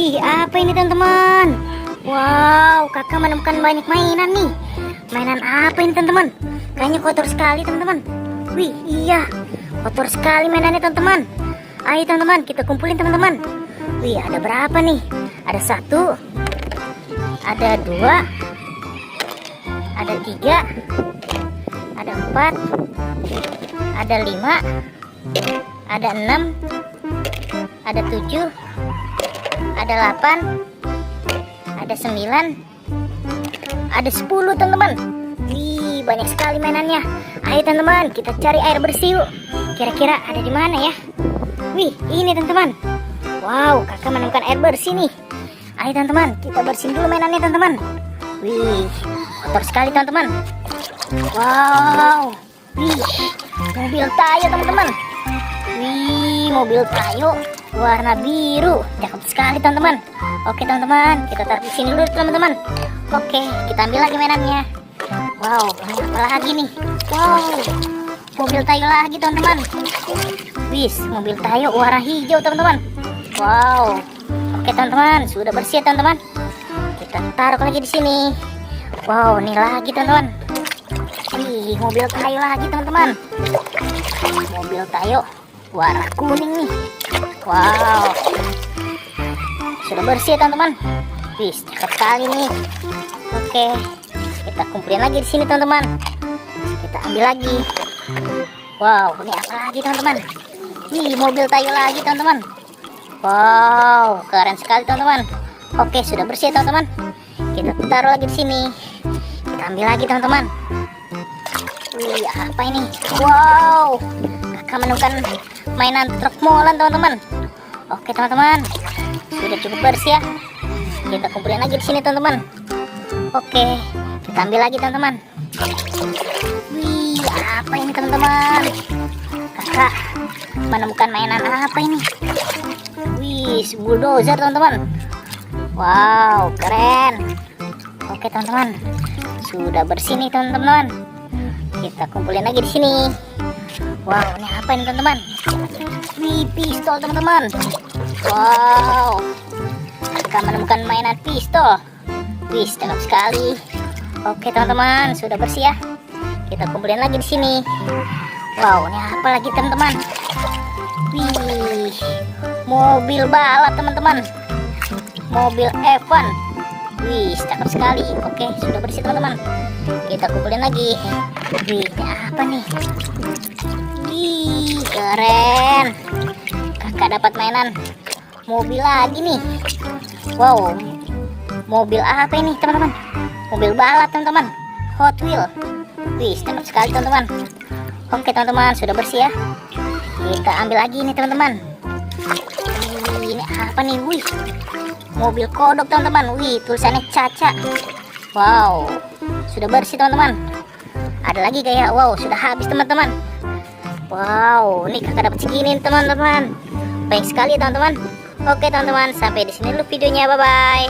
Wih, apa ini teman-teman? Wow, kakak menemukan banyak mainan nih. Mainan apa ini teman-teman? Kayaknya kotor sekali teman-teman. Wih, iya, kotor sekali mainannya teman-teman. Ayo teman-teman, kita kumpulin teman-teman. Wih, ada berapa nih? Ada 1, ada 2, ada 3, ada 4, ada 5, ada 6, ada 7, ada 8, ada 9, ada 10 teman-teman. Wih, banyak sekali mainannya. Ayo teman-teman, kita cari air bersih yuk. Kira-kira ada di mana ya? Wih, ini teman-teman. Wow, kakak menemukan air bersih nih. Ayo teman-teman, kita bersihin dulu mainannya teman-teman. Wih, kotor sekali teman-teman. Wow, wih, mobil Tayo teman-teman. Wih, mobil Tayo warna biru, cakep sekali teman-teman. Oke teman-teman, kita taruh di sini dulu teman-teman. Oke, kita ambil lagi mainannya. Wow, ini apa lagi nih? Wow, mobil Tayo lagi teman-teman. Wis, mobil Tayo warna hijau teman-teman. Wow, oke teman-teman, sudah bersih teman-teman. Kita taruh lagi di sini. Wow, ini lagi teman-teman. Wih, mobil Tayo lagi teman-teman. Mobil Tayo warna kuning nih. Wow, sudah bersih teman-teman. Wih, cakep sekali nih. Oke, kita kumpulin lagi di sini teman-teman. Kita ambil lagi. Wow, ini apa lagi teman-teman? Wih, mobil Tayo lagi teman-teman. Wow, keren sekali teman-teman. Oke, sudah bersih teman-teman. Kita taruh lagi di sini. Kita ambil lagi teman-teman. Wih, apa ini? Wow, kakak menemukan mainan truk molen teman-teman. Oke teman-teman, sudah cukup bersih ya. Kita kumpulin lagi di sini teman-teman. Oke, kita ambil lagi teman-teman. Wih, apa ini teman-teman? Kakak menemukan mainan apa ini? Wih, bulldozer teman-teman. Wow, keren. Oke teman-teman, sudah bersih nih teman-teman. Kita kumpulin lagi di sini. Wow, ini apa ini teman-teman? Wih, pistol teman-teman. Wow, kita menemukan mainan pistol. Wih, cakep sekali. Oke teman-teman, sudah bersih ya. Kita kumpulin lagi di sini. Wow, ini apa lagi teman-teman? Wih, mobil balap teman-teman. Mobil F1. Wih, cakep sekali. Oke, sudah bersih teman-teman. Kita kumpulin lagi. Wih, ini apa nih? Wih, keren. Kakak dapat mainan mobil lagi nih. Wow, mobil apa ini teman-teman? Mobil balap teman-teman. Hot Wheel. Wih, cakep sekali teman-teman. Oke teman-teman, sudah bersih ya. Kita ambil lagi nih teman-teman. Ini apa nih? Wih, mobil kodok teman-teman. Wih, tulisannya Caca. Wow, sudah bersih teman-teman. Ada lagi kayak, wow, sudah habis teman-teman. Wow, ini kakak dapat segini teman-teman. Baik sekali teman-teman. Oke teman-teman, sampai di sini dulu videonya. Bye bye.